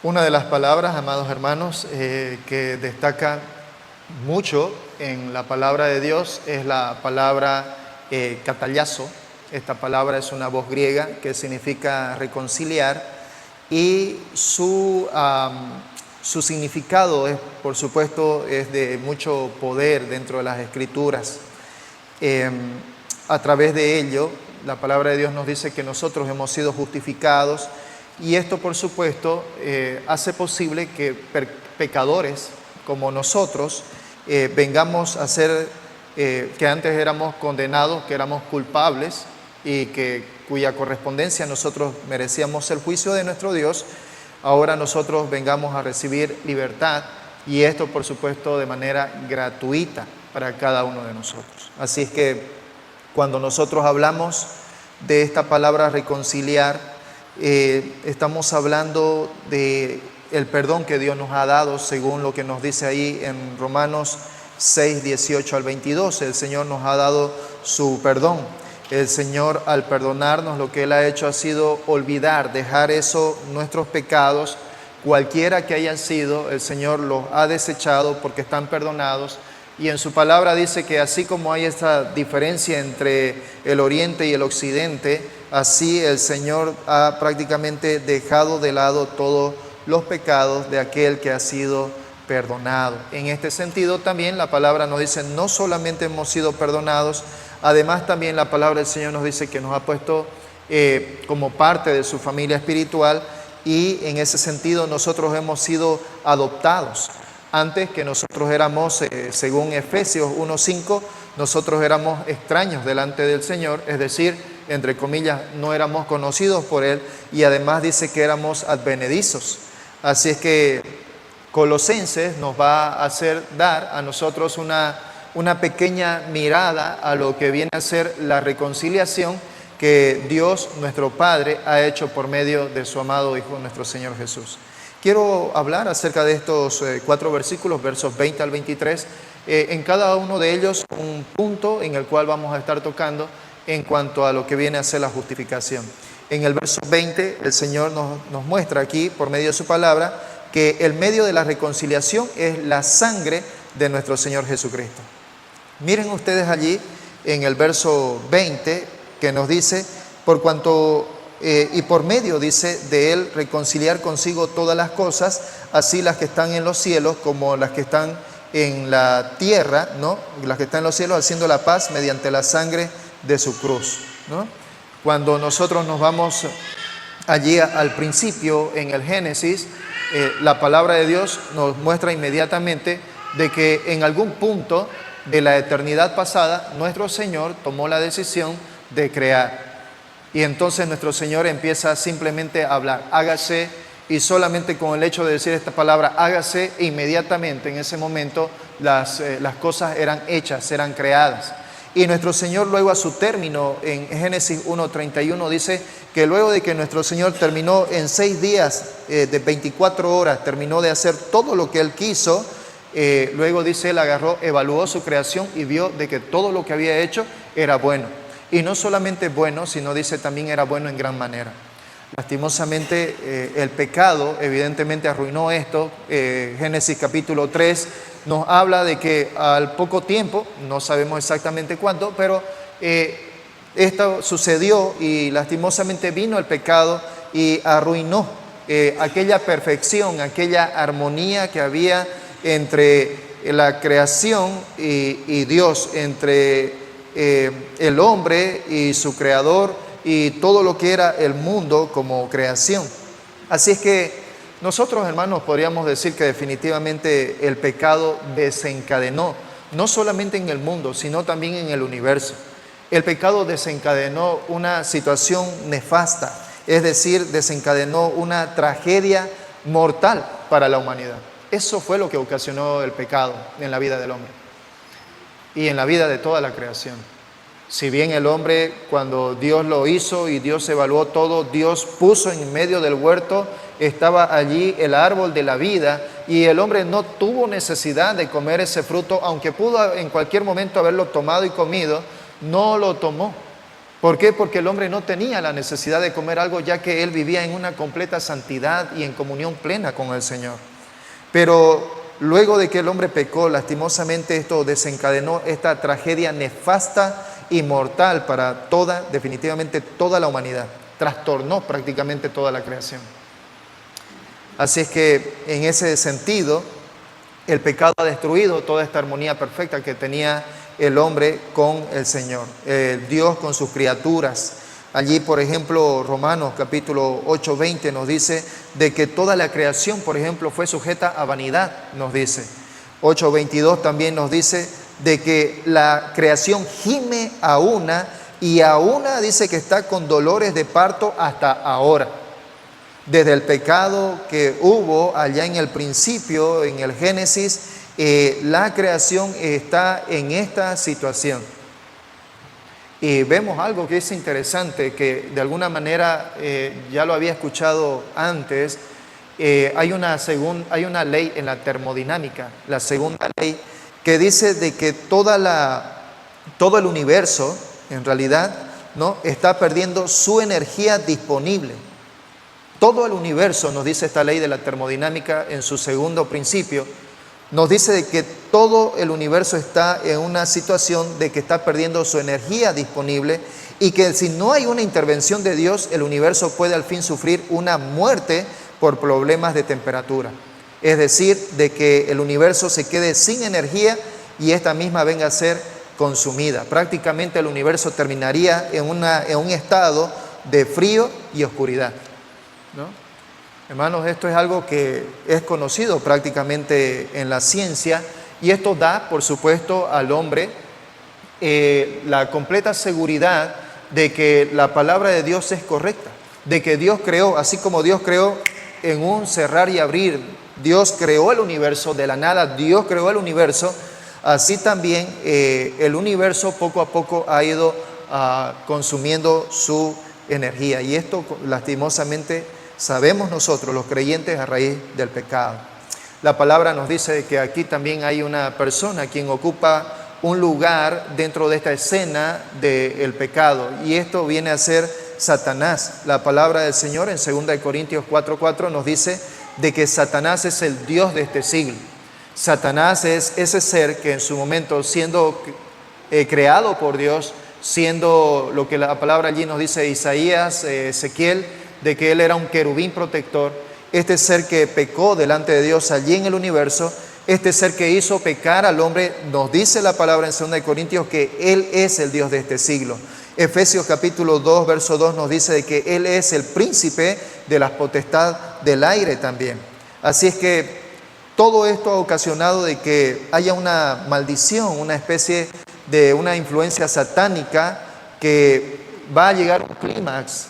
Una de las palabras, amados hermanos, que destaca mucho en la palabra de Dios es la palabra katallazo. Esta palabra es una voz griega que significa reconciliar y su significado es, por supuesto, es de mucho poder dentro de las Escrituras. A través de ello, la palabra de Dios nos dice que nosotros hemos sido justificados. Y esto, por supuesto, hace posible que pecadores como nosotros vengamos a ser, que antes éramos condenados, que éramos culpables y cuya correspondencia nosotros merecíamos el juicio de nuestro Dios, ahora nosotros vengamos a recibir libertad, y esto, por supuesto, de manera gratuita para cada uno de nosotros. Así es que cuando nosotros hablamos de esta palabra reconciliar, estamos hablando de el perdón que Dios nos ha dado, según lo que nos dice ahí en Romanos 6, 18 al 22. El Señor nos ha dado su perdón. El Señor, al perdonarnos, lo que Él ha hecho ha sido olvidar, dejar eso, nuestros pecados, cualquiera que hayan sido, el Señor los ha desechado porque están perdonados. Y en su palabra dice que así como hay esta diferencia entre el oriente y el occidente, así el Señor ha prácticamente dejado de lado todos los pecados de aquel que ha sido perdonado. En este sentido también la palabra nos dice, no solamente hemos sido perdonados, además también la palabra del Señor nos dice que nos ha puesto como parte de su familia espiritual, y en ese sentido nosotros hemos sido adoptados. Antes que nosotros éramos, según Efesios 1:5, nosotros éramos extraños delante del Señor, es decir, entre comillas, no éramos conocidos por Él, y además dice que éramos advenedizos. Así es que Colosenses nos va a hacer dar a nosotros una pequeña mirada a lo que viene a ser la reconciliación que Dios, nuestro Padre, ha hecho por medio de su amado Hijo, nuestro Señor Jesús. Quiero hablar acerca de estos 4 versículos, versos 20 al 23. En cada uno de ellos un punto en el cual vamos a estar tocando en cuanto a lo que viene a ser la justificación. En el verso 20 el Señor nos muestra aquí, por medio de su palabra, que el medio de la reconciliación es la sangre de nuestro Señor Jesucristo. Miren ustedes allí en el verso 20 que nos dice, por cuanto... y por medio, dice, de Él reconciliar consigo todas las cosas, así las que están en los cielos como las que están en la tierra, ¿no? Las que están en los cielos, haciendo la paz mediante la sangre de su cruz, ¿no? Cuando nosotros nos vamos allí al principio, en el Génesis, la palabra de Dios nos muestra inmediatamente de que en algún punto de la eternidad pasada, nuestro Señor tomó la decisión de crear. Y entonces nuestro Señor empieza simplemente a hablar, hágase, y solamente con el hecho de decir esta palabra, hágase, inmediatamente en ese momento las cosas eran hechas, eran creadas. Y nuestro Señor luego, a su término, en Génesis 1:31 dice que luego de que nuestro Señor terminó en 6 días de 24 horas, terminó de hacer todo lo que Él quiso, luego dice, Él agarró, evaluó su creación y vio de que todo lo que había hecho era bueno. Y no solamente bueno, sino dice también era bueno en gran manera. Lastimosamente el pecado evidentemente arruinó esto. Génesis capítulo 3 nos habla de que al poco tiempo, no sabemos exactamente cuánto, pero esto sucedió y lastimosamente vino el pecado y arruinó aquella perfección, aquella armonía que había entre la creación y Dios, entre el hombre y su creador y todo lo que era el mundo como creación. Así es que nosotros, hermanos, podríamos decir que definitivamente el pecado desencadenó, no solamente en el mundo, sino también en el universo. El pecado desencadenó una situación nefasta, es decir, desencadenó una tragedia mortal para la humanidad. Eso fue lo que ocasionó el pecado en la vida del hombre y en la vida de toda la creación. Si bien el hombre, cuando Dios lo hizo y Dios evaluó todo, Dios puso en medio del huerto, estaba allí el árbol de la vida, y el hombre no tuvo necesidad de comer ese fruto, aunque pudo en cualquier momento haberlo tomado y comido, no lo tomó. ¿Por qué? Porque el hombre no tenía la necesidad de comer algo, ya que él vivía en una completa santidad y en comunión plena con el Señor. Pero luego de que el hombre pecó, lastimosamente esto desencadenó esta tragedia nefasta y mortal para definitivamente toda la humanidad. Trastornó prácticamente toda la creación. Así es que en ese sentido, el pecado ha destruido toda esta armonía perfecta que tenía el hombre con el Señor, Dios con sus criaturas. Allí, por ejemplo, Romanos capítulo 8:20 nos dice de que toda la creación, por ejemplo, fue sujeta a vanidad, nos dice. 8:22 también nos dice de que la creación gime a una, y a una dice que está con dolores de parto hasta ahora. Desde el pecado que hubo allá en el principio, en el Génesis, la creación está en esta situación. Y vemos algo que es interesante, que de alguna manera ya lo había escuchado antes. Hay una ley en la termodinámica, la segunda ley, que dice de que todo el universo, en realidad, ¿no?, está perdiendo su energía disponible. Todo el universo, nos dice esta ley de la termodinámica en su segundo principio, nos dice de que todo el universo está en una situación de que está perdiendo su energía disponible, y que si no hay una intervención de Dios, el universo puede al fin sufrir una muerte por problemas de temperatura. Es decir, de que el universo se quede sin energía y esta misma venga a ser consumida. Prácticamente el universo terminaría en un estado de frío y oscuridad, ¿no? Hermanos, esto es algo que es conocido prácticamente en la ciencia, y esto da, por supuesto, al hombre la completa seguridad de que la palabra de Dios es correcta, de que Dios creó, así como Dios creó en un cerrar y abrir, Dios creó el universo de la nada, Dios creó el universo, así también el universo poco a poco ha ido consumiendo su energía, y esto lastimosamente sabemos nosotros, los creyentes, a raíz del pecado. La palabra nos dice que aquí también hay una persona quien ocupa un lugar dentro de esta escena del pecado, y esto viene a ser Satanás. La palabra del Señor en 2 Corintios 4:4 nos dice de que Satanás es el Dios de este siglo. Satanás es ese ser que en su momento, siendo creado por Dios, siendo lo que la palabra allí nos dice Isaías, Ezequiel, de que él era un querubín protector, este ser que pecó delante de Dios allí en el universo, este ser que hizo pecar al hombre, nos dice la palabra en 2 Corintios que él es el Dios de este siglo. Efesios capítulo 2, verso 2 nos dice de que él es el príncipe de las potestades del aire también. Así es que todo esto ha ocasionado de que haya una maldición, una especie de una influencia satánica que va a llegar a un clímax,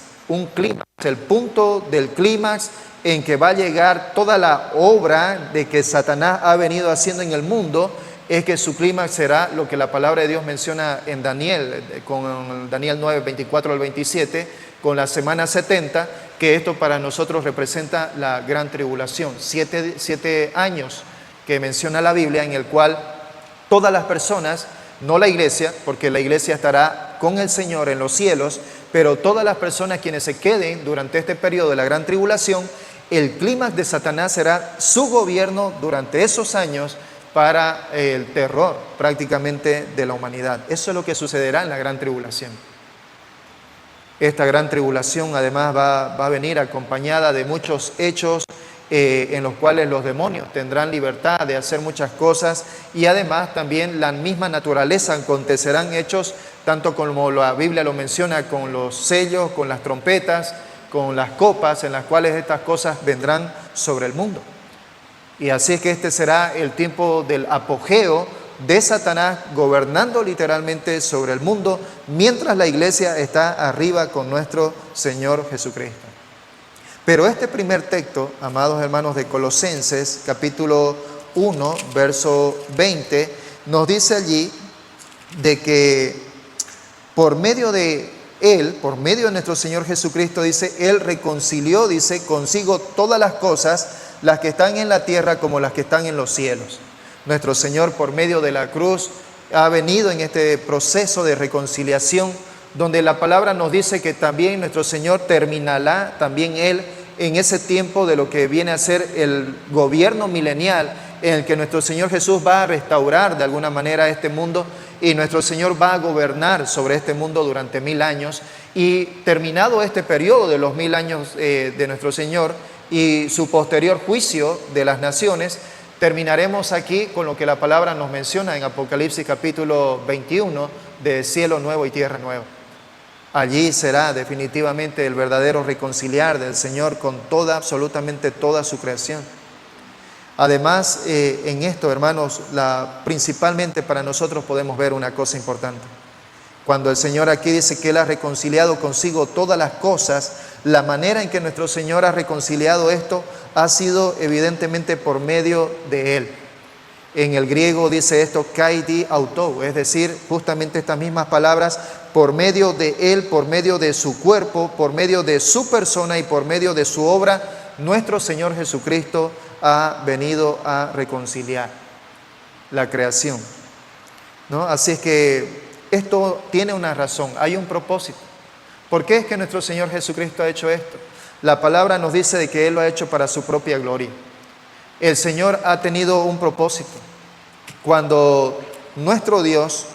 el punto del clímax en que va a llegar toda la obra de que Satanás ha venido haciendo en el mundo, es que su clímax será lo que la palabra de Dios menciona en Daniel, con Daniel 9, 24 al 27, con la semana 70, que esto para nosotros representa la gran tribulación, 7 años que menciona la Biblia, en el cual todas las personas, no la iglesia, porque la iglesia estará con el Señor en los cielos, pero todas las personas quienes se queden durante este periodo de la gran tribulación, el clímax de Satanás será su gobierno durante esos años para el terror prácticamente de la humanidad. Eso es lo que sucederá en la gran tribulación. Esta gran tribulación además va a venir acompañada de muchos hechos en los cuales los demonios tendrán libertad de hacer muchas cosas, y además también la misma naturaleza acontecerán hechos, tanto como la Biblia lo menciona, con los sellos, con las trompetas, con las copas, en las cuales estas cosas vendrán sobre el mundo. Y así es que este será el tiempo del apogeo de Satanás gobernando literalmente sobre el mundo, mientras la iglesia está arriba con nuestro Señor Jesucristo. Pero este primer texto, amados hermanos, de Colosenses, capítulo 1, verso 20, nos dice allí de que por medio de Él, por medio de nuestro Señor Jesucristo, dice, Él reconcilió, dice, consigo todas las cosas, las que están en la tierra como las que están en los cielos. Nuestro Señor, por medio de la cruz, ha venido en este proceso de reconciliación donde la palabra nos dice que también nuestro Señor terminará, también Él, en ese tiempo de lo que viene a ser el gobierno milenial, en el que nuestro Señor Jesús va a restaurar de alguna manera este mundo y nuestro Señor va a gobernar sobre este mundo durante 1000 años. Y terminado este periodo de los 1000 años de nuestro Señor y su posterior juicio de las naciones, terminaremos aquí con lo que la palabra nos menciona en Apocalipsis capítulo 21, de cielo nuevo y tierra nueva. Allí será definitivamente el verdadero reconciliar del Señor con toda, absolutamente toda su creación. Además, en esto, hermanos, principalmente para nosotros podemos ver una cosa importante. Cuando el Señor aquí dice que Él ha reconciliado consigo todas las cosas, la manera en que nuestro Señor ha reconciliado esto ha sido evidentemente por medio de Él. En el griego dice esto, kai di autou, es decir, justamente estas mismas palabras, por medio de Él, por medio de su cuerpo, por medio de su persona y por medio de su obra, nuestro Señor Jesucristo ha venido a reconciliar la creación, ¿no? Así es que esto tiene una razón, hay un propósito. ¿Por qué es que nuestro Señor Jesucristo ha hecho esto? La palabra nos dice de que Él lo ha hecho para su propia gloria. El Señor ha tenido un propósito. Cuando nuestro Dios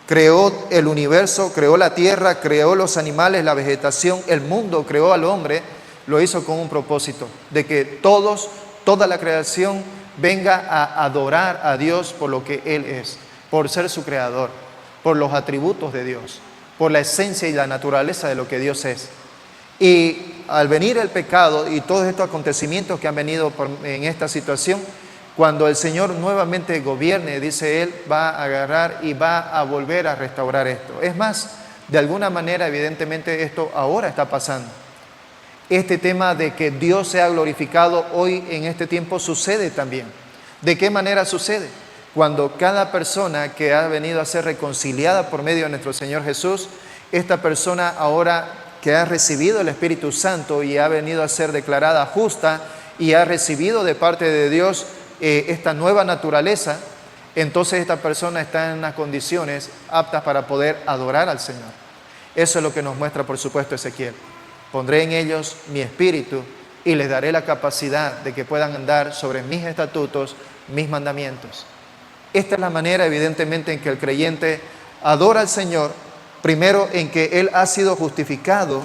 creó el universo, creó la tierra, creó los animales, la vegetación, el mundo, creó al hombre, lo hizo con un propósito, de que toda la creación venga a adorar a Dios por lo que Él es, por ser su creador, por los atributos de Dios, por la esencia y la naturaleza de lo que Dios es. Y al venir el pecado y todos estos acontecimientos que han venido en esta situación, cuando el Señor nuevamente gobierne, dice Él, va a agarrar y va a volver a restaurar esto. Es más, de alguna manera, evidentemente, esto ahora está pasando. Este tema de que Dios sea glorificado hoy en este tiempo sucede también. ¿De qué manera sucede? Cuando cada persona que ha venido a ser reconciliada por medio de nuestro Señor Jesús, esta persona ahora que ha recibido el Espíritu Santo y ha venido a ser declarada justa y ha recibido de parte de Dios esta nueva naturaleza, entonces esta persona está en unas condiciones aptas para poder adorar al Señor. Eso es lo que nos muestra, por supuesto, Ezequiel. Pondré en ellos mi espíritu y les daré la capacidad de que puedan andar sobre mis estatutos, mis mandamientos. Esta es la manera, evidentemente, en que el creyente adora al Señor. Primero, en que Él ha sido justificado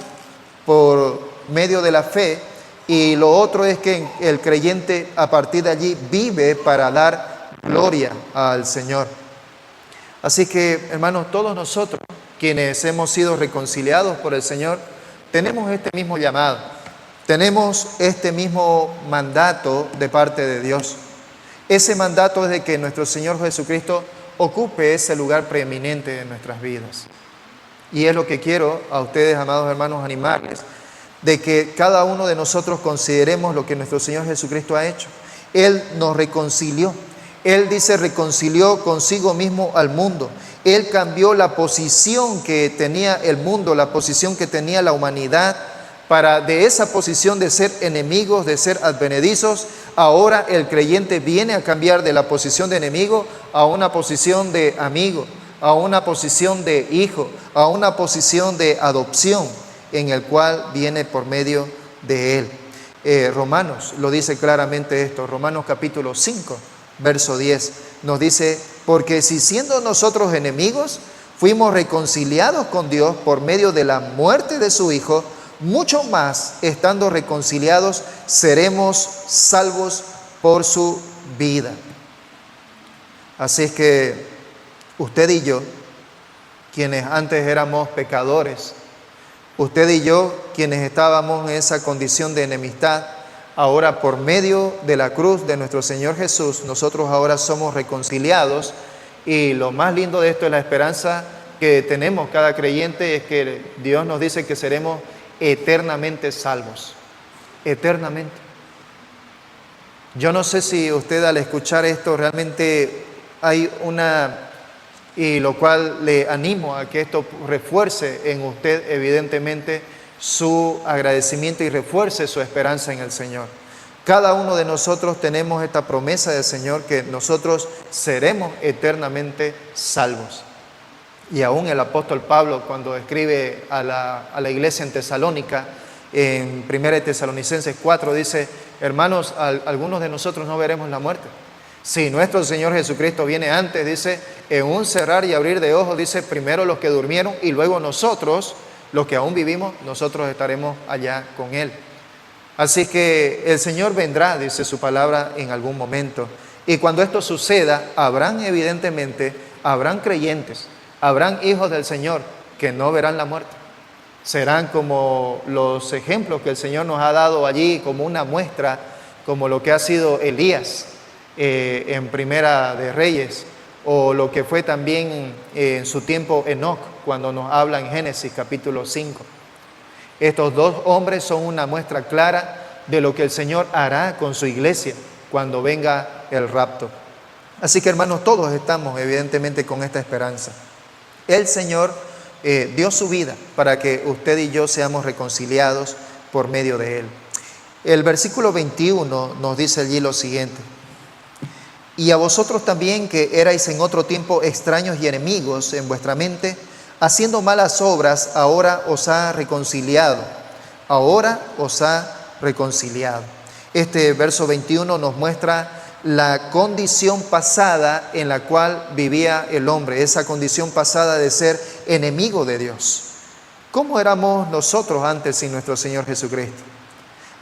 por medio de la fe, y lo otro es que el creyente a partir de allí vive para dar gloria al Señor. Así que, hermanos, todos nosotros quienes hemos sido reconciliados por el Señor, tenemos este mismo llamado, tenemos este mismo mandato de parte de Dios. Ese mandato es de que nuestro Señor Jesucristo ocupe ese lugar preeminente en nuestras vidas. Y es lo que quiero a ustedes, amados hermanos, animarles, de que cada uno de nosotros consideremos lo que nuestro Señor Jesucristo ha hecho. Él nos reconcilió. Él dice, reconcilió consigo mismo al mundo. Él cambió la posición que tenía el mundo, la posición que tenía la humanidad, para de esa posición de ser enemigos, de ser advenedizos, ahora el creyente viene a cambiar de la posición de enemigo a una posición de amigo, a una posición de hijo, a una posición de adopción, en el cual viene por medio de Él. Romanos lo dice claramente esto, Romanos capítulo 5, verso 10, nos dice, porque si siendo nosotros enemigos, fuimos reconciliados con Dios por medio de la muerte de su Hijo, mucho más, estando reconciliados, seremos salvos por su vida. Así es que usted y yo, quienes antes éramos pecadores, usted y yo, quienes estábamos en esa condición de enemistad, ahora por medio de la cruz de nuestro Señor Jesús, nosotros ahora somos reconciliados. Y lo más lindo de esto es la esperanza que tenemos cada creyente, es que Dios nos dice que seremos eternamente salvos, eternamente. Yo no sé si usted al escuchar esto realmente hay y lo cual le animo a que esto refuerce en usted evidentemente su agradecimiento y refuerce su esperanza en el Señor. Cada uno de nosotros tenemos esta promesa del Señor que nosotros seremos eternamente salvos. Y aún el apóstol Pablo, cuando escribe a la iglesia en Tesalónica, en 1 Tesalonicenses 4, dice: hermanos, algunos de nosotros no veremos la muerte. Si nuestro Señor Jesucristo viene antes, dice, en un cerrar y abrir de ojos, dice, primero los que durmieron y luego nosotros, los que aún vivimos, nosotros estaremos allá con Él. Así que el Señor vendrá, dice su palabra, en algún momento. Y cuando esto suceda, habrán creyentes, habrán hijos del Señor que no verán la muerte. Serán como los ejemplos que el Señor nos ha dado allí, como una muestra, como lo que ha sido Elías en Primera de Reyes, o lo que fue también en su tiempo Enoc, cuando nos habla en Génesis capítulo 5. Estos dos hombres son una muestra clara de lo que el Señor hará con su iglesia cuando venga el rapto. Así que, hermanos, todos estamos evidentemente con esta esperanza. El Señor dio su vida para que usted y yo seamos reconciliados por medio de Él. El versículo 21 nos dice allí lo siguiente: y a vosotros también, que erais en otro tiempo extraños y enemigos en vuestra mente, haciendo malas obras, ahora os ha reconciliado. Ahora os ha reconciliado. Este verso 21 nos muestra la condición pasada en la cual vivía el hombre, esa condición pasada de ser enemigo de Dios. ¿Cómo éramos nosotros antes sin nuestro Señor Jesucristo?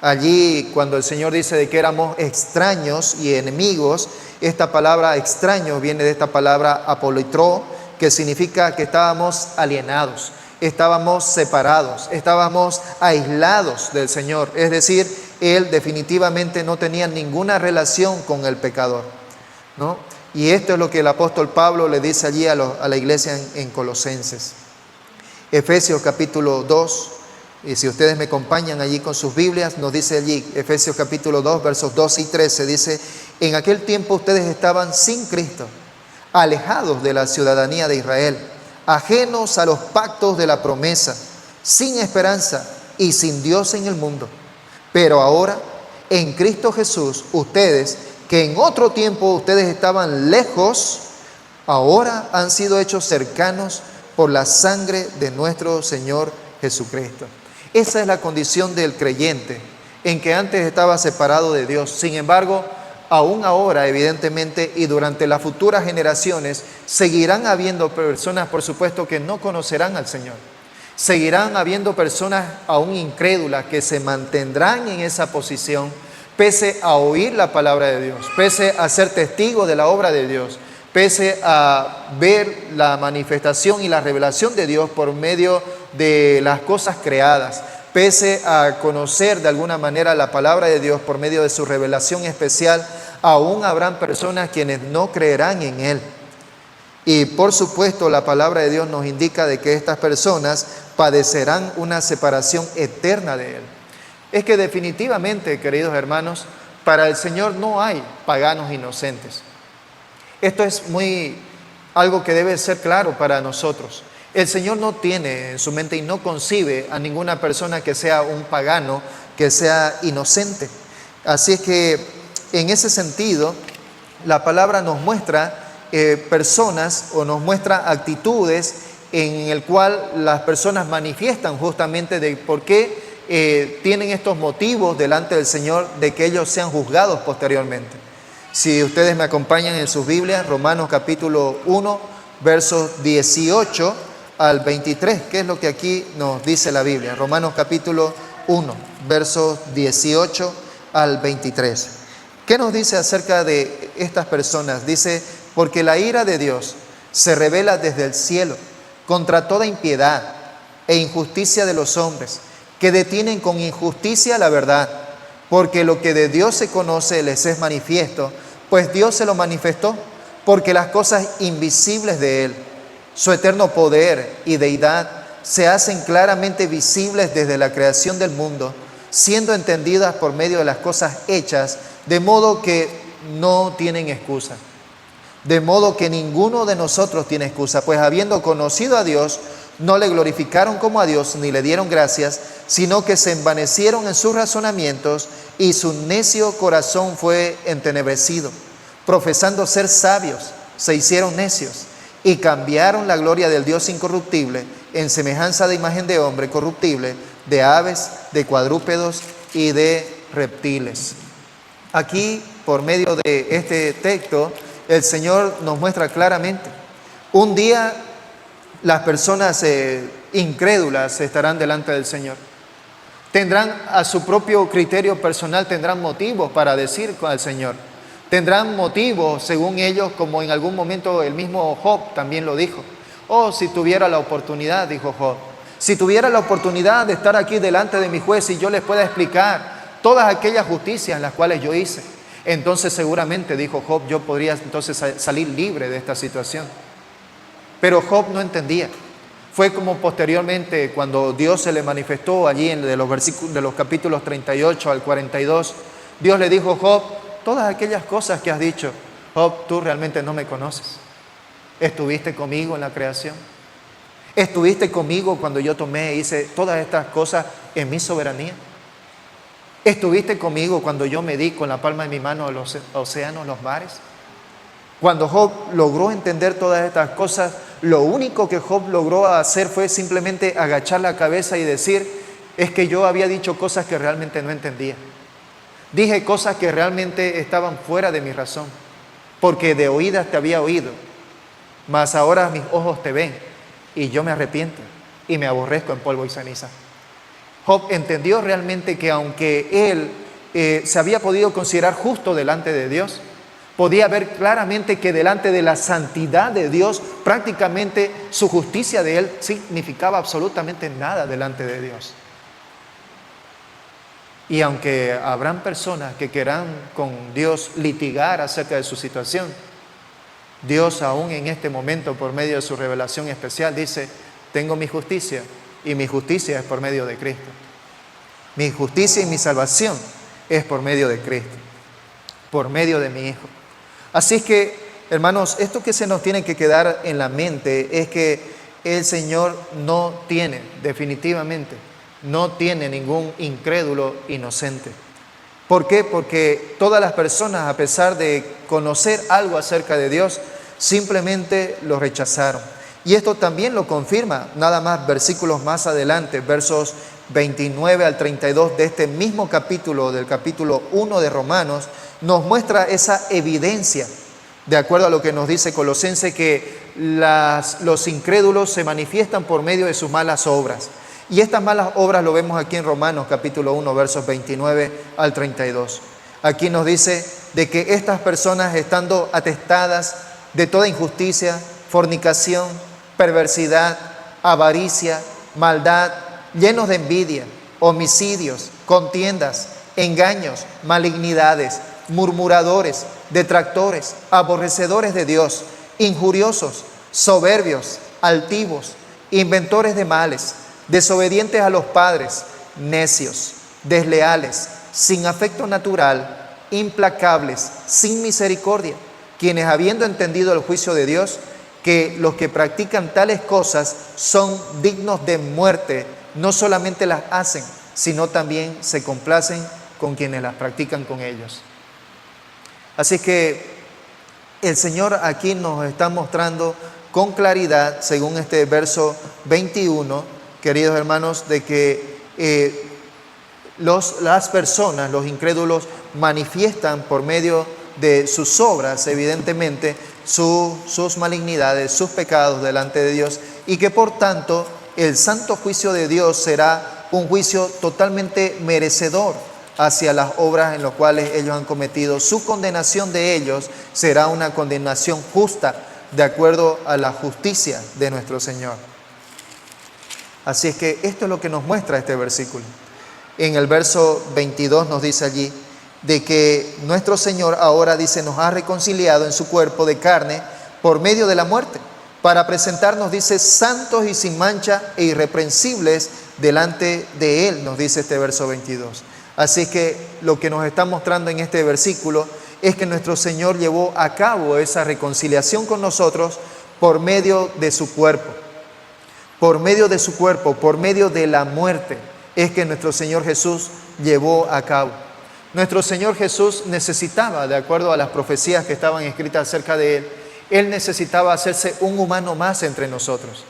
Allí, cuando el Señor dice de que éramos extraños y enemigos, esta palabra extraño viene de esta palabra apolitró, que significa que estábamos alienados, estábamos separados, estábamos aislados del Señor. Es decir, Él definitivamente no tenía ninguna relación con el pecador, ¿no? Y esto es lo que el apóstol Pablo le dice allí a la iglesia en Colosenses. Efesios capítulo 2, y si ustedes me acompañan allí con sus Biblias, nos dice allí, Efesios capítulo 2, versos 12 y 13, dice: en aquel tiempo ustedes estaban sin Cristo, alejados de la ciudadanía de Israel, ajenos a los pactos de la promesa, sin esperanza y sin Dios en el mundo. Pero ahora, en Cristo Jesús, ustedes, que en otro tiempo ustedes estaban lejos, ahora han sido hechos cercanos por la sangre de nuestro Señor Jesucristo. Esa es la condición del creyente, en que antes estaba separado de Dios. Sin embargo, aún ahora, evidentemente, y durante las futuras generaciones, seguirán habiendo personas, por supuesto, que no conocerán al Señor. Seguirán habiendo personas aún incrédulas que se mantendrán en esa posición, pese a oír la palabra de Dios, pese a ser testigos de la obra de Dios, pese a ver la manifestación y la revelación de Dios por medio de las cosas creadas, pese a conocer de alguna manera la palabra de Dios por medio de su revelación especial, aún habrán personas quienes no creerán en Él. Y por supuesto la palabra de Dios nos indica de que estas personas padecerán una separación eterna de Él. Es que definitivamente, queridos hermanos, para el Señor no hay paganos inocentes. Esto es algo que debe ser claro para nosotros. El Señor no tiene en su mente y no concibe a ninguna persona que sea un pagano, que sea inocente. Así es que en ese sentido, la palabra nos muestra personas o nos muestra actitudes en el cual las personas manifiestan justamente de por qué tienen estos motivos delante del Señor de que ellos sean juzgados posteriormente. Si ustedes me acompañan en sus Biblias, Romanos capítulo 1, versos 18 al 23, ¿qué es lo que aquí nos dice la Biblia? Romanos capítulo 1, versos 18 al 23. ¿Qué nos dice acerca de estas personas? Dice: porque la ira de Dios se revela desde el cielo contra toda impiedad e injusticia de los hombres, que detienen con injusticia la verdad, porque lo que de Dios se conoce les es manifiesto, pues Dios se lo manifestó, porque las cosas invisibles de Él, su eterno poder y deidad, se hacen claramente visibles desde la creación del mundo, siendo entendidas por medio de las cosas hechas, de modo que no tienen excusa. De modo que ninguno de nosotros tiene excusa, pues habiendo conocido a Dios, no le glorificaron como a Dios ni le dieron gracias, sino que se envanecieron en sus razonamientos y su necio corazón fue entenebrecido. Profesando ser sabios, se hicieron necios y cambiaron la gloria del Dios incorruptible en semejanza de imagen de hombre corruptible, de aves, de cuadrúpedos y de reptiles. Aquí, por medio de este texto, el Señor nos muestra claramente, un día las personas incrédulas estarán delante del Señor. Tendrán a su propio criterio personal, tendrán motivos para decir al Señor. Tendrán motivos, según ellos, como en algún momento el mismo Job también lo dijo. Oh, si tuviera la oportunidad, dijo Job, si tuviera la oportunidad de estar aquí delante de mi juez y yo les pueda explicar todas aquellas justicias las cuales yo hice, entonces seguramente, dijo Job, yo podría entonces salir libre de esta situación. Pero Job no entendía. Fue como posteriormente cuando Dios se le manifestó allí de los capítulos 38 al 42, Dios le dijo: Job, todas aquellas cosas que has dicho, Job, tú realmente no me conoces. ¿Estuviste conmigo en la creación? ¿Estuviste conmigo cuando yo tomé e hice todas estas cosas en mi soberanía? ¿Estuviste conmigo cuando yo medí con la palma de mi mano los océanos, los mares? Cuando Job logró entender todas estas cosas, lo único que Job logró hacer fue simplemente agachar la cabeza y decir: es que yo había dicho cosas que realmente no entendía. Dije cosas que realmente estaban fuera de mi razón, porque de oídas te había oído, mas ahora mis ojos te ven y yo me arrepiento y me aborrezco en polvo y ceniza. Job entendió realmente que aunque él se había podido considerar justo delante de Dios, podía ver claramente que delante de la santidad de Dios, prácticamente su justicia de él significaba absolutamente nada delante de Dios. Y aunque habrán personas que querrán con Dios litigar acerca de su situación, Dios aún en este momento, por medio de su revelación especial, dice: tengo mi justicia, y mi justicia es por medio de Cristo. Mi justicia y mi salvación es por medio de Cristo, por medio de mi Hijo. Así es que, hermanos, esto que se nos tiene que quedar en la mente es que el Señor no tiene, definitivamente, no tiene ningún incrédulo inocente. ¿Por qué? Porque todas las personas, a pesar de conocer algo acerca de Dios, simplemente lo rechazaron. Y esto también lo confirma, nada más versículos más adelante, versos 29 al 32 de este mismo capítulo, del capítulo 1 de Romanos, nos muestra esa evidencia, de acuerdo a lo que nos dice Colosenses, que los incrédulos se manifiestan por medio de sus malas obras. Y estas malas obras lo vemos aquí en Romanos capítulo 1, versos 29 al 32. Aquí nos dice de que estas personas, estando atestadas de toda injusticia, fornicación, perversidad, avaricia, maldad, llenos de envidia, homicidios, contiendas, engaños, malignidades, murmuradores, detractores, aborrecedores de Dios, injuriosos, soberbios, altivos, inventores de males, desobedientes a los padres, necios, desleales, sin afecto natural, implacables, sin misericordia, quienes, habiendo entendido el juicio de Dios, que los que practican tales cosas son dignos de muerte, no solamente las hacen, sino también se complacen con quienes las practican con ellos. Así que el Señor aquí nos está mostrando con claridad, según este verso 21, queridos hermanos, de que las personas, los incrédulos, manifiestan por medio de sus obras, evidentemente, sus malignidades, sus pecados delante de Dios, y que por tanto el santo juicio de Dios será un juicio totalmente merecedor hacia las obras en las cuales ellos han cometido. Su condenación de ellos será una condenación justa, de acuerdo a la justicia de nuestro Señor. Así es que esto es lo que nos muestra este versículo. En el verso 22 nos dice allí de que nuestro Señor ahora, dice, nos ha reconciliado en su cuerpo de carne por medio de la muerte, para presentarnos, dice, santos y sin mancha e irreprensibles delante de Él, nos dice este verso 22. Así que lo que nos está mostrando en este versículo es que nuestro Señor llevó a cabo esa reconciliación con nosotros por medio de su cuerpo. Por medio de su cuerpo, por medio de la muerte, es que nuestro Señor Jesús llevó a cabo. Nuestro Señor Jesús necesitaba, de acuerdo a las profecías que estaban escritas acerca de Él, Él necesitaba hacerse un humano más entre nosotros.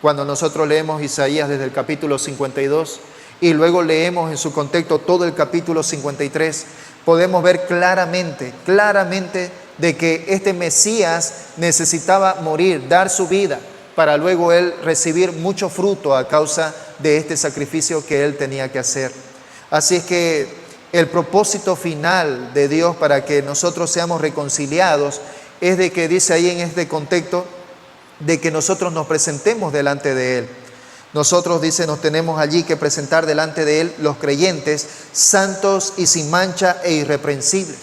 Cuando nosotros leemos Isaías desde el capítulo 52 y luego leemos en su contexto todo el capítulo 53, podemos ver claramente de que este Mesías necesitaba morir, dar su vida, para luego Él recibir mucho fruto a causa de este sacrificio que Él tenía que hacer. Así es que el propósito final de Dios para que nosotros seamos reconciliados es de que dice ahí en este contexto de que nosotros nos presentemos delante de Él. Nosotros, dice, nos tenemos allí que presentar delante de Él los creyentes, santos y sin mancha e irreprensibles.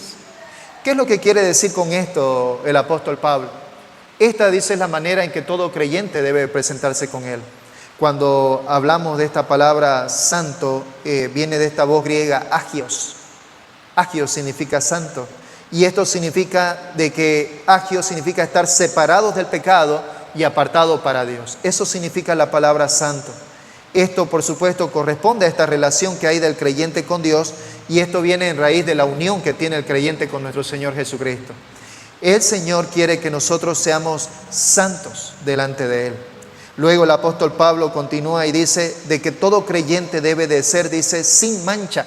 ¿Qué es lo que quiere decir con esto el apóstol Pablo? Esta, dice, es la manera en que todo creyente debe presentarse con Él. Cuando hablamos de esta palabra santo, viene de esta voz griega agios. Agios significa santo. Y esto significa de que agios significa estar separados del pecado y apartado para Dios. Eso significa la palabra santo. Esto, por supuesto, corresponde a esta relación que hay del creyente con Dios, y esto viene en raíz de la unión que tiene el creyente con nuestro Señor Jesucristo. El Señor quiere que nosotros seamos santos delante de Él. Luego el apóstol Pablo continúa y dice de que todo creyente debe de ser, dice, sin mancha.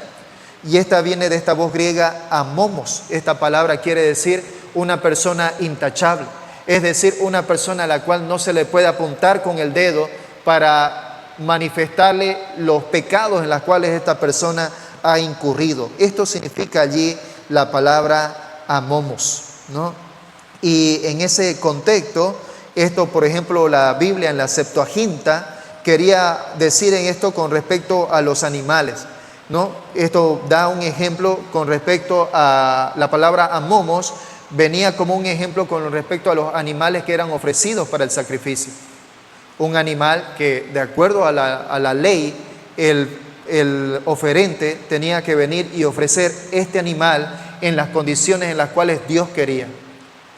Y esta viene de esta voz griega amomos. Esta palabra quiere decir una persona intachable. Es decir, una persona a la cual no se le puede apuntar con el dedo para manifestarle los pecados en los cuales esta persona ha incurrido. Esto significa allí la palabra amomos, ¿no? Y en ese contexto, esto, por ejemplo, la Biblia en la Septuaginta quería decir en esto con respecto a los animales, ¿no? Esto da un ejemplo con respecto a la palabra amomos. Venía como un ejemplo con respecto a los animales que eran ofrecidos para el sacrificio. Un animal que, de acuerdo a la ley, el oferente tenía que venir y ofrecer este animal en las condiciones en las cuales Dios quería.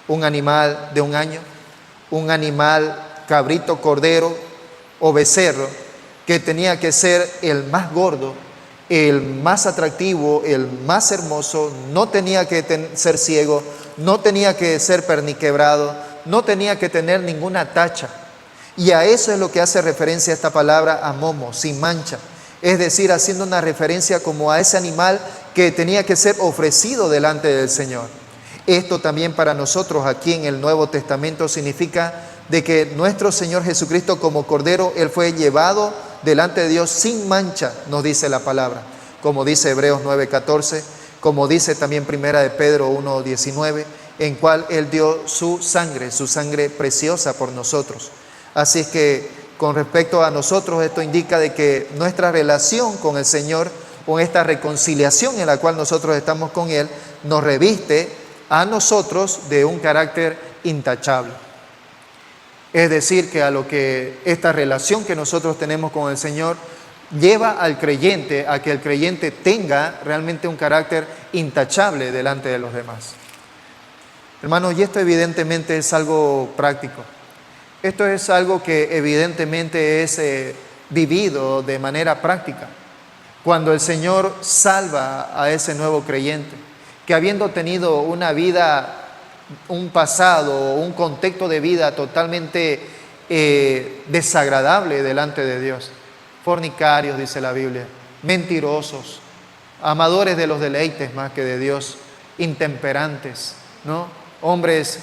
Un animal de un año, un animal cabrito, cordero o becerro, que tenía que ser el más gordo, el más atractivo, el más hermoso, no tenía que ser ciego, no tenía que ser perniquebrado, no tenía que tener ninguna tacha. Y a eso es lo que hace referencia esta palabra amomo, sin mancha. Es decir, haciendo una referencia como a ese animal que tenía que ser ofrecido delante del Señor. Esto también para nosotros aquí en el Nuevo Testamento significa de que nuestro Señor Jesucristo como Cordero, Él fue llevado delante de Dios sin mancha, nos dice la palabra. Como dice Hebreos 9:14, como dice también Primera de Pedro 1:19, en cual Él dio su sangre preciosa por nosotros. Así es que con respecto a nosotros, esto indica de que nuestra relación con el Señor, o esta reconciliación en la cual nosotros estamos con Él, nos reviste a nosotros de un carácter intachable. Es decir, que a lo que esta relación que nosotros tenemos con el Señor lleva al creyente a que el creyente tenga realmente un carácter intachable delante de los demás. Hermanos, y esto evidentemente es algo práctico. Esto es algo que evidentemente es vivido de manera práctica. Cuando el Señor salva a ese nuevo creyente, que habiendo tenido una vida, un pasado, un contexto de vida totalmente desagradable delante de Dios, fornicarios, dice la Biblia, mentirosos, amadores de los deleites más que de Dios, intemperantes, ¿no? Hombres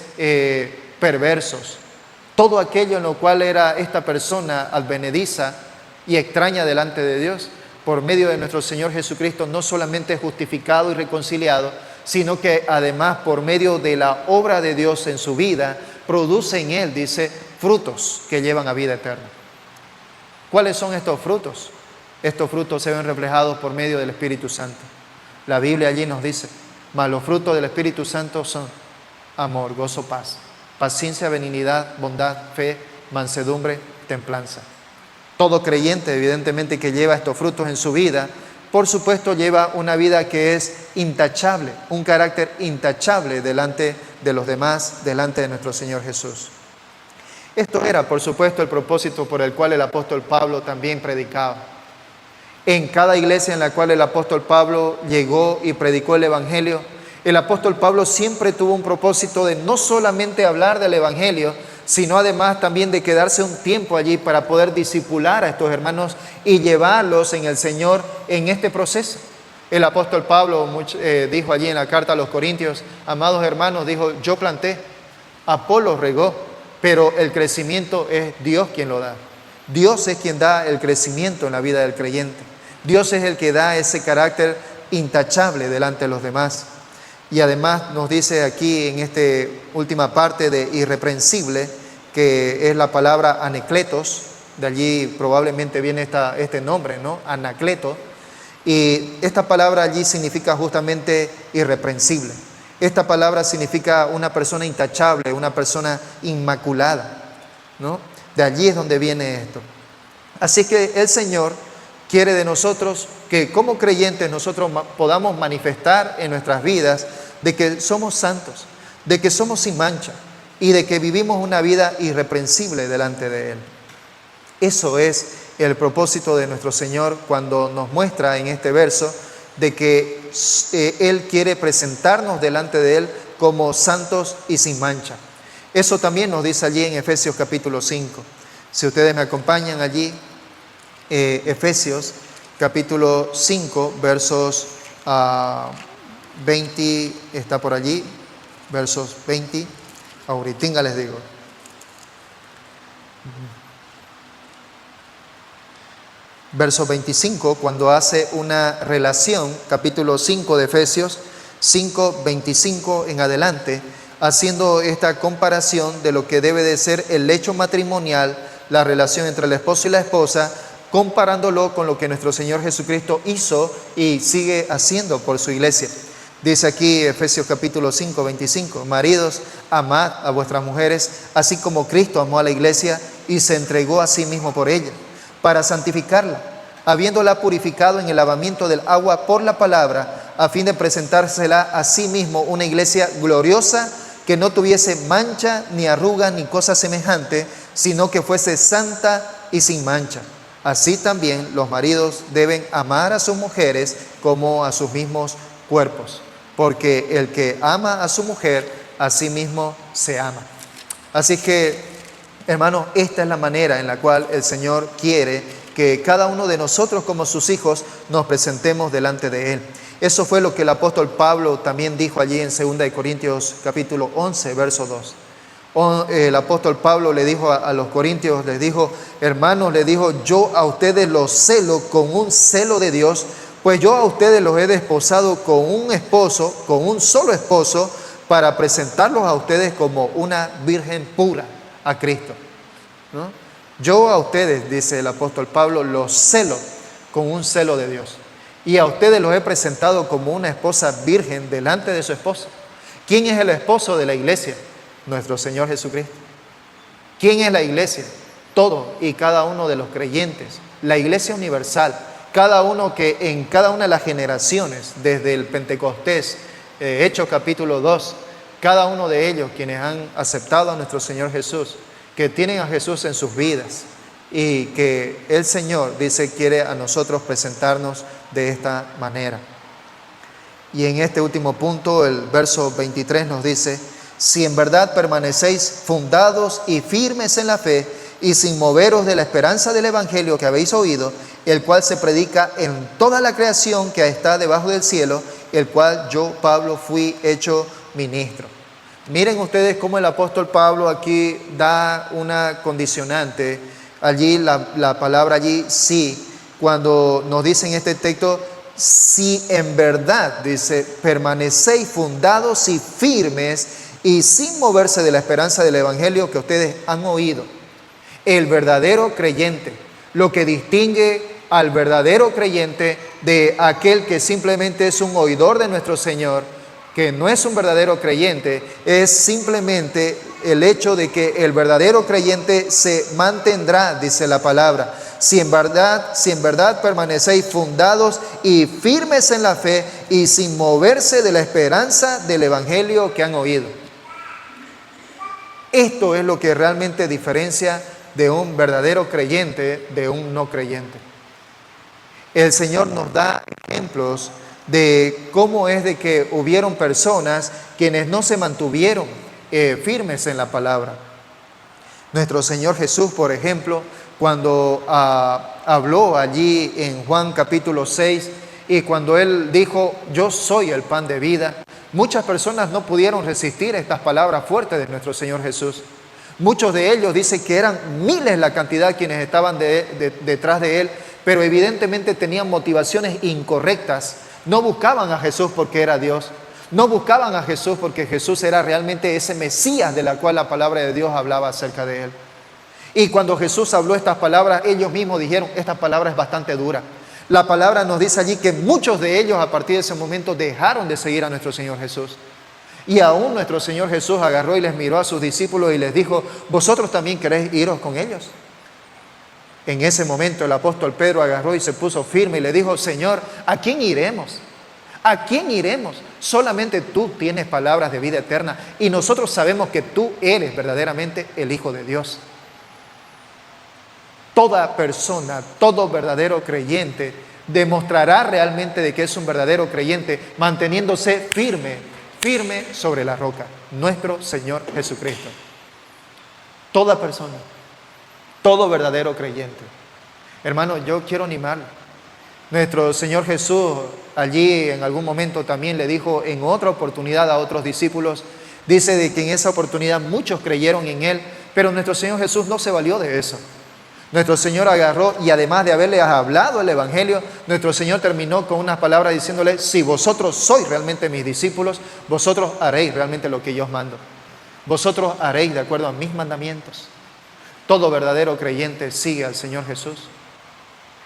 perversos, todo aquello en lo cual era esta persona advenediza y extraña delante de Dios, por medio de nuestro Señor Jesucristo, no solamente justificado y reconciliado, sino que además por medio de la obra de Dios en su vida, produce en él, dice, frutos que llevan a vida eterna. ¿Cuáles son estos frutos? Estos frutos se ven reflejados por medio del Espíritu Santo. La Biblia allí nos dice, mas los frutos del Espíritu Santo son amor, gozo, paz, paciencia, benignidad, bondad, fe, mansedumbre, templanza. Todo creyente, evidentemente, que lleva estos frutos en su vida, por supuesto, lleva una vida que es intachable, un carácter intachable delante de los demás, delante de nuestro Señor Jesús. Esto era, por supuesto, el propósito por el cual el apóstol Pablo también predicaba. En cada iglesia en la cual el apóstol Pablo llegó y predicó el Evangelio, El apóstol Pablo siempre tuvo un propósito de no solamente hablar del Evangelio, sino además también de quedarse un tiempo allí para poder discipular a estos hermanos y llevarlos en el Señor en este proceso. El apóstol Pablo dijo allí en la carta a los Corintios, amados hermanos, dijo, yo planté, Apolo regó, pero el crecimiento es Dios quien lo da. Dios es quien da el crecimiento en la vida del creyente. Dios es el que da ese carácter intachable delante de los demás. Y además nos dice aquí en esta última parte de irreprensible, que es la palabra anacletos, de allí probablemente viene este nombre, ¿no? Anacleto. Y esta palabra allí significa justamente irreprensible. Esta palabra significa una persona intachable, una persona inmaculada, ¿no? De allí es donde viene esto. Así que el Señor quiere de nosotros que como creyentes nosotros podamos manifestar en nuestras vidas de que somos santos, de que somos sin mancha y de que vivimos una vida irreprensible delante de Él. Eso es el propósito de nuestro Señor cuando nos muestra en este verso de que Él quiere presentarnos delante de Él como santos y sin mancha. Eso también nos dice allí en Efesios capítulo 5. Si ustedes me acompañan allí, Efesios capítulo 5, versos 20, está por allí, versos 20, ahorita les digo. Verso 25, cuando hace una relación, capítulo 5 de Efesios, 5, 25 en adelante, haciendo esta comparación de lo que debe de ser el lecho matrimonial, la relación entre el esposo y la esposa, comparándolo con lo que nuestro Señor Jesucristo hizo y sigue haciendo por su iglesia. Dice aquí Efesios capítulo 5, 25, maridos, amad a vuestras mujeres, así como Cristo amó a la iglesia y se entregó a sí mismo por ella, para santificarla, habiéndola purificado en el lavamiento del agua por la palabra, a fin de presentársela a sí mismo una iglesia gloriosa, que no tuviese mancha, ni arruga, ni cosa semejante, sino que fuese santa y sin mancha. Así también los maridos deben amar a sus mujeres como a sus mismos cuerpos, porque el que ama a su mujer, a sí mismo se ama. Así que, hermanos, esta es la manera en la cual el Señor quiere que cada uno de nosotros como sus hijos nos presentemos delante de Él. Eso fue lo que el apóstol Pablo también dijo allí en 2 Corintios capítulo 11, verso 2. El apóstol Pablo le dijo a los corintios, les dijo, hermanos, les dijo, yo a ustedes los celo con un celo de Dios, pues yo a ustedes los he desposado con un esposo, con un solo esposo, para presentarlos a ustedes como una virgen pura a Cristo, ¿no? Yo a ustedes, dice el apóstol Pablo, los celo con un celo de Dios. Y a ustedes los he presentado como una esposa virgen delante de su esposo. ¿Quién es el esposo de la iglesia? Nuestro Señor Jesucristo. ¿Quién es la iglesia? Todo y cada uno de los creyentes. La iglesia universal. Cada uno que en cada una de las generaciones, desde el Pentecostés, Hechos capítulo 2, cada uno de ellos quienes han aceptado a nuestro Señor Jesús, que tienen a Jesús en sus vidas y que el Señor, dice, quiere a nosotros presentarnos de esta manera. Y en este último punto, el verso 23 nos dice, si en verdad permanecéis fundados y firmes en la fe y sin moveros de la esperanza del Evangelio que habéis oído, el cual se predica en toda la creación que está debajo del cielo, el cual yo, Pablo, fui hecho ministro. Miren ustedes cómo el apóstol Pablo aquí da una condicionante, allí la palabra allí, sí, cuando nos dice en este texto, si en verdad, dice, permanecéis fundados y firmes y sin moverse de la esperanza del Evangelio que ustedes han oído. El verdadero creyente, lo que distingue al verdadero creyente de aquel que simplemente es un oidor de nuestro Señor, que no es un verdadero creyente, es simplemente el hecho de que el verdadero creyente se mantendrá, dice la palabra, si en verdad permanecéis fundados y firmes en la fe y sin moverse de la esperanza del Evangelio que han oído. Esto es lo que realmente diferencia de un verdadero creyente de un no creyente. El Señor nos da ejemplos de cómo es de que hubieron personas quienes no se mantuvieron firmes en la palabra. Nuestro Señor Jesús, por ejemplo, cuando habló allí en Juan capítulo 6, y cuando Él dijo, yo soy el pan de vida, muchas personas no pudieron resistir estas palabras fuertes de nuestro Señor Jesús. Muchos de ellos dicen que eran miles la cantidad quienes estaban detrás de Él, pero evidentemente tenían motivaciones incorrectas. No buscaban a Jesús porque era Dios. No buscaban a Jesús porque Jesús era realmente ese Mesías de la cual la palabra de Dios hablaba acerca de Él. Y cuando Jesús habló estas palabras, ellos mismos dijeron, esta palabra es bastante dura. La palabra nos dice allí que muchos de ellos a partir de ese momento dejaron de seguir a nuestro Señor Jesús. Y aún nuestro Señor Jesús agarró y les miró a sus discípulos y les dijo, ¿vosotros también queréis iros con ellos? En ese momento el apóstol Pedro agarró y se puso firme y le dijo, Señor, ¿a quién iremos? ¿A quién iremos? Solamente tú tienes palabras de vida eterna y nosotros sabemos que tú eres verdaderamente el Hijo de Dios. Toda persona, todo verdadero creyente demostrará realmente de que es un verdadero creyente manteniéndose firme sobre la roca, nuestro Señor Jesucristo. Toda persona, todo verdadero creyente. Hermano, yo quiero animarlo. Nuestro Señor Jesús allí en algún momento también le dijo en otra oportunidad a otros discípulos, dice de que en esa oportunidad muchos creyeron en Él, pero nuestro Señor Jesús no se valió de eso. Nuestro Señor agarró y además de haberles hablado el Evangelio, nuestro Señor terminó con unas palabras diciéndole, si vosotros sois realmente mis discípulos, vosotros haréis realmente lo que yo os mando. Vosotros haréis de acuerdo a mis mandamientos. Todo verdadero creyente sigue al Señor Jesús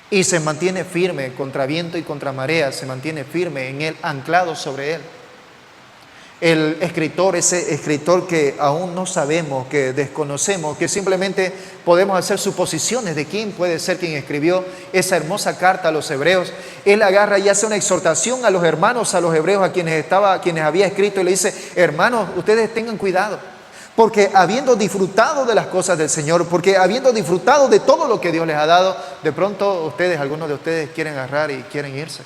y se mantiene firme contra viento y contra marea, se mantiene firme en Él, anclado sobre Él. El escritor, ese escritor que aún no sabemos, que desconocemos, que simplemente podemos hacer suposiciones de quién puede ser quien escribió esa hermosa carta a los hebreos, él agarra y hace una exhortación a los hermanos, a los hebreos a quienes había escrito y le dice, hermanos, ustedes tengan cuidado, porque habiendo disfrutado de las cosas del Señor, porque habiendo disfrutado de todo lo que Dios les ha dado, de pronto algunos de ustedes quieren agarrar y quieren irse.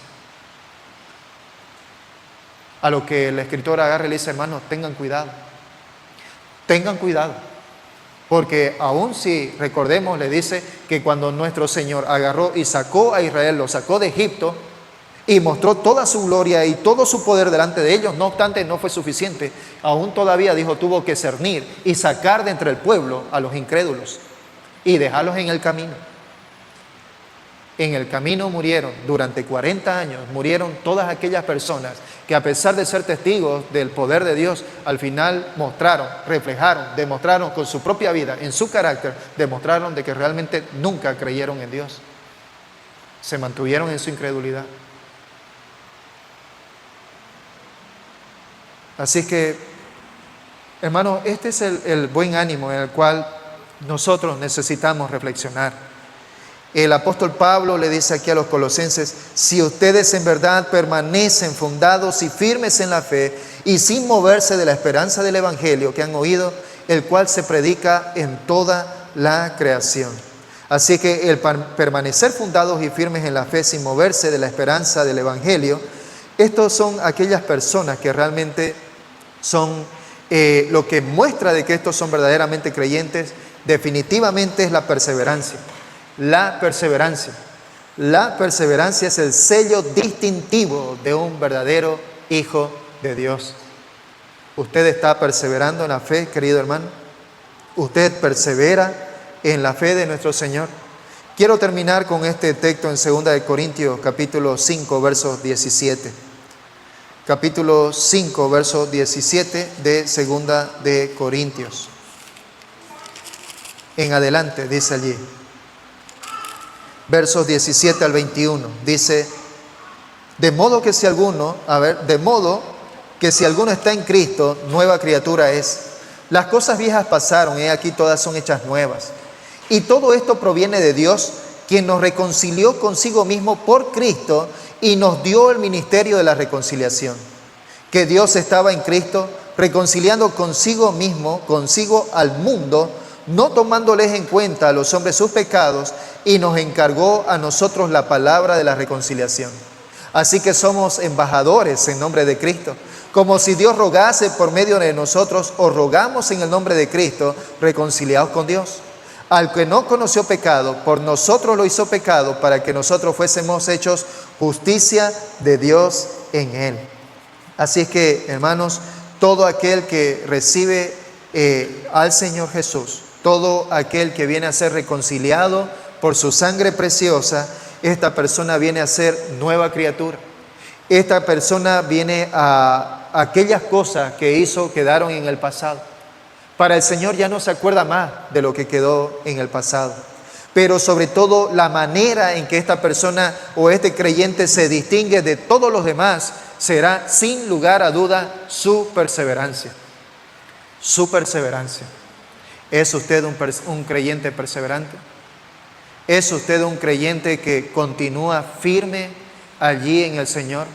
A lo que el escritor agarra y le dice, hermanos, tengan cuidado, porque aún si recordemos, le dice que cuando nuestro Señor agarró y sacó a Israel, lo sacó de Egipto y mostró toda su gloria y todo su poder delante de ellos, no obstante no fue suficiente, aún todavía dijo, tuvo que cernir y sacar de entre el pueblo a los incrédulos y dejarlos en el camino. En el camino murieron, durante 40 años, murieron todas aquellas personas que a pesar de ser testigos del poder de Dios, al final mostraron, reflejaron, demostraron con su propia vida, en su carácter, demostraron de que realmente nunca creyeron en Dios. Se mantuvieron en su incredulidad. Así que, hermanos, este es el buen ánimo en el cual nosotros necesitamos reflexionar. El apóstol Pablo le dice aquí a los colosenses, si ustedes en verdad permanecen fundados y firmes en la fe y sin moverse de la esperanza del Evangelio que han oído, el cual se predica en toda la creación. Así que el permanecer fundados y firmes en la fe sin moverse de la esperanza del Evangelio, estos son aquellas personas que realmente son lo que muestra de que estos son verdaderamente creyentes, definitivamente es la perseverancia. La perseverancia es el sello distintivo de un verdadero hijo de Dios. ¿Usted está perseverando en la fe, querido hermano? ¿Usted persevera en la fe de nuestro Señor? Quiero terminar con este texto en 2 Corintios capítulo 5, verso 17. Capítulo 5, verso 17 de 2 Corintios. En adelante, dice allí. Versos 17 al 21, dice, de modo que si alguno está en Cristo, nueva criatura es. Las cosas viejas pasaron, y aquí todas son hechas nuevas. Y todo esto proviene de Dios, quien nos reconcilió consigo mismo por Cristo y nos dio el ministerio de la reconciliación. Que Dios estaba en Cristo, reconciliando consigo mismo, consigo al mundo, no tomándoles en cuenta a los hombres sus pecados, y nos encargó a nosotros la palabra de la reconciliación. Así que somos embajadores en nombre de Cristo. Como si Dios rogase por medio de nosotros, o rogamos en el nombre de Cristo, reconciliados con Dios. Al que no conoció pecado, por nosotros lo hizo pecado, para que nosotros fuésemos hechos justicia de Dios en él. Así es que, hermanos, todo aquel que recibe al Señor Jesús, todo aquel que viene a ser reconciliado por su sangre preciosa, esta persona viene a ser nueva criatura. Esta persona viene a aquellas cosas que hizo quedaron en el pasado. Para el Señor ya no se acuerda más de lo que quedó en el pasado. Pero sobre todo la manera en que esta persona o este creyente se distingue de todos los demás será sin lugar a duda su perseverancia. Su perseverancia. ¿Es usted un creyente perseverante? ¿Es usted un creyente que continúa firme allí en el Señor?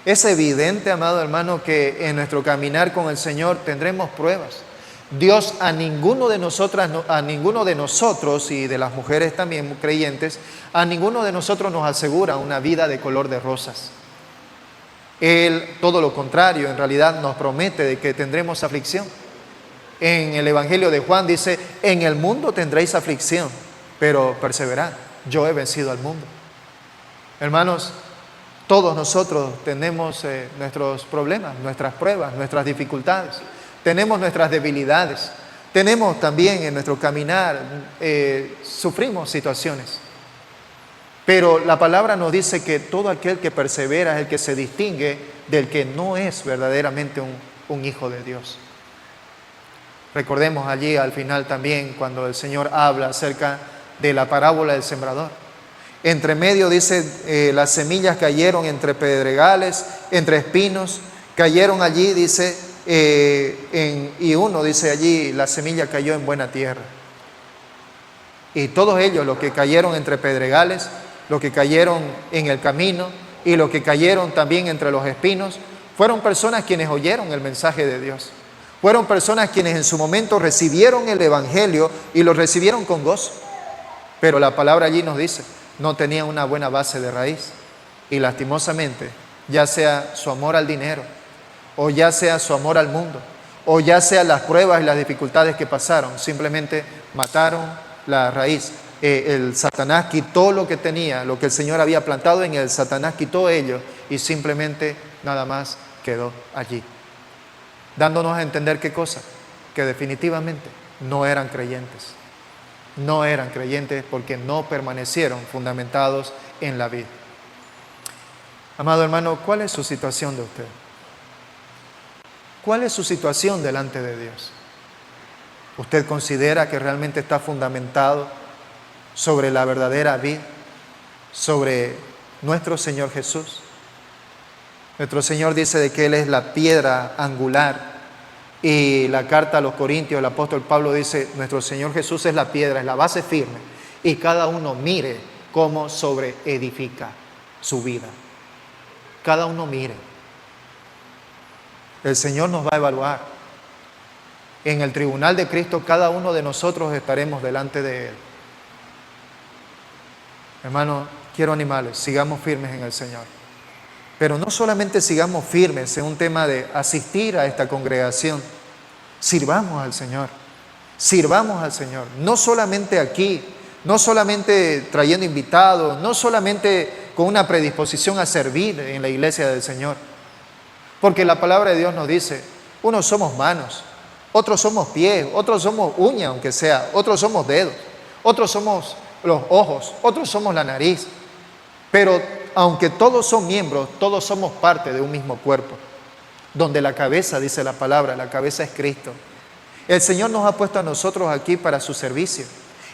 Es evidente, amado hermano, que en nuestro caminar con el Señor tendremos pruebas. Dios a ninguno de nosotros y de las mujeres también creyentes, a ninguno de nosotros nos asegura una vida de color de rosas. Él, todo lo contrario, en realidad nos promete de que tendremos aflicción. En el Evangelio de Juan dice, en el mundo tendréis aflicción, pero perseverad, yo he vencido al mundo. Hermanos, todos nosotros tenemos nuestros problemas, nuestras pruebas, nuestras dificultades. Tenemos nuestras debilidades. Tenemos también en nuestro caminar, sufrimos situaciones. Pero la palabra nos dice que todo aquel que persevera es el que se distingue del que no es verdaderamente un hijo de Dios. Recordemos allí al final también cuando el Señor habla acerca de la parábola del sembrador. Entre medio dice, las semillas cayeron entre pedregales, entre espinos, cayeron allí, dice, y uno dice allí, la semilla cayó en buena tierra. Y todos ellos, los que cayeron entre pedregales, los que cayeron en el camino y los que cayeron también entre los espinos, fueron personas quienes oyeron el mensaje de Dios. Fueron personas quienes en su momento recibieron el Evangelio y lo recibieron con gozo. Pero la palabra allí nos dice, no tenían una buena base de raíz. Y lastimosamente, ya sea su amor al dinero, o ya sea su amor al mundo, o ya sea las pruebas y las dificultades que pasaron, simplemente mataron la raíz. El Satanás quitó lo que tenía, lo que el Señor había plantado en él, Satanás quitó ello y simplemente nada más quedó allí. Dándonos a entender qué cosa, que definitivamente no eran creyentes. No eran creyentes porque no permanecieron fundamentados en la vida. Amado hermano, ¿cuál es su situación de usted? ¿Cuál es su situación delante de Dios? ¿Usted considera que realmente está fundamentado sobre la verdadera vida, sobre nuestro Señor Jesús? Nuestro Señor dice de que Él es la piedra angular. Y la carta a los Corintios, el apóstol Pablo dice, nuestro Señor Jesús es la piedra, es la base firme. Y cada uno mire cómo sobreedifica su vida. Cada uno mire. El Señor nos va a evaluar. En el tribunal de Cristo, cada uno de nosotros estaremos delante de Él. Hermano, quiero animarles, sigamos firmes en el Señor. Pero no solamente sigamos firmes en un tema de asistir a esta congregación, sirvamos al Señor, sirvamos al Señor, no solamente aquí, no solamente trayendo invitados, no solamente con una predisposición a servir en la iglesia del Señor, porque la palabra de Dios nos dice, unos somos manos, otros somos pies, otros somos uñas, aunque sea, otros somos dedos, otros somos los ojos, otros somos la nariz, pero aunque todos son miembros, todos somos parte de un mismo cuerpo, donde la cabeza, dice la palabra, la cabeza es Cristo. El Señor nos ha puesto a nosotros aquí para su servicio.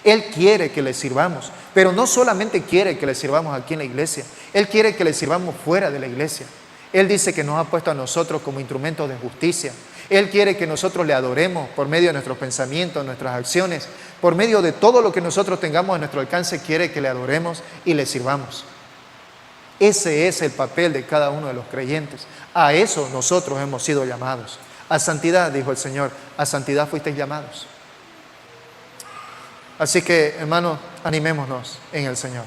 Él quiere que le sirvamos, pero no solamente quiere que le sirvamos aquí en la iglesia, Él quiere que le sirvamos fuera de la iglesia. Él dice que nos ha puesto a nosotros como instrumentos de justicia. Él quiere que nosotros le adoremos por medio de nuestros pensamientos, nuestras acciones, por medio de todo lo que nosotros tengamos a nuestro alcance, quiere que le adoremos y le sirvamos. Ese es el papel de cada uno de los creyentes. A eso nosotros hemos sido llamados. A santidad, dijo el Señor, a santidad fuisteis llamados. Así que, hermanos, animémonos en el Señor.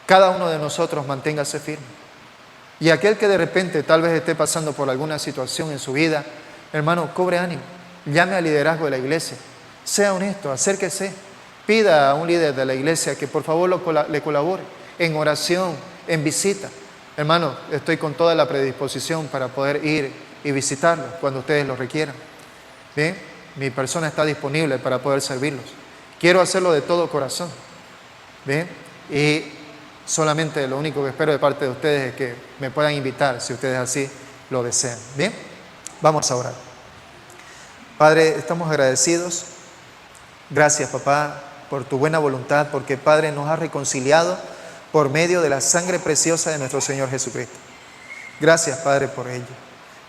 Cada uno de nosotros manténgase firme. Y aquel que de repente tal vez esté pasando por alguna situación en su vida, hermano, cobre ánimo, llame al liderazgo de la iglesia, sea honesto, acérquese, pida a un líder de la iglesia que por favor le colabore en oración, en visita. Hermano, estoy con toda la predisposición para poder ir y visitarlos cuando ustedes lo requieran. Bien, mi persona está disponible para poder servirlos. Quiero hacerlo de todo corazón. Bien, y solamente lo único que espero de parte de ustedes es que me puedan invitar si ustedes así lo desean. Bien, vamos a orar. Padre, estamos agradecidos. Gracias, papá, por tu buena voluntad, porque, Padre, nos has reconciliado por medio de la sangre preciosa de nuestro Señor Jesucristo. Gracias, Padre, por ello.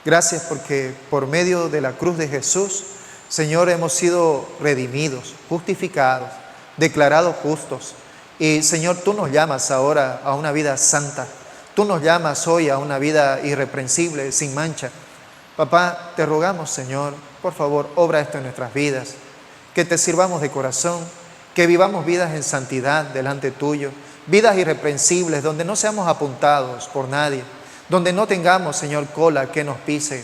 Gracias porque por medio de la cruz de Jesús, Señor, hemos sido redimidos, justificados, declarados justos. Y, Señor, tú nos llamas ahora a una vida santa. Tú nos llamas hoy a una vida irreprensible, sin mancha. Papá, te rogamos, Señor, por favor, obra esto en nuestras vidas. Que te sirvamos de corazón, que vivamos vidas en santidad delante tuyo, vidas irreprensibles, donde no seamos apuntados por nadie, donde no tengamos, Señor, cola que nos pise.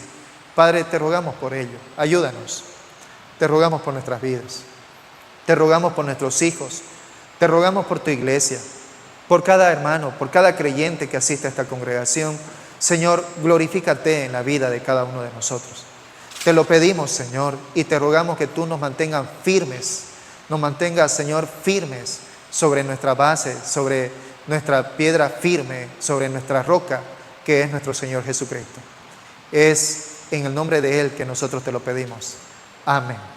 Padre, te rogamos por ello, ayúdanos. Te rogamos por nuestras vidas, te rogamos por nuestros hijos, te rogamos por tu iglesia, por cada hermano, por cada creyente que asiste a esta congregación. Señor, glorifícate en la vida de cada uno de nosotros. Te lo pedimos, Señor, y te rogamos que tú nos mantengas firmes, Señor, firmes sobre nuestra base, sobre nuestra piedra firme, sobre nuestra roca, que es nuestro Señor Jesucristo. Es en el nombre de Él que nosotros te lo pedimos. Amén.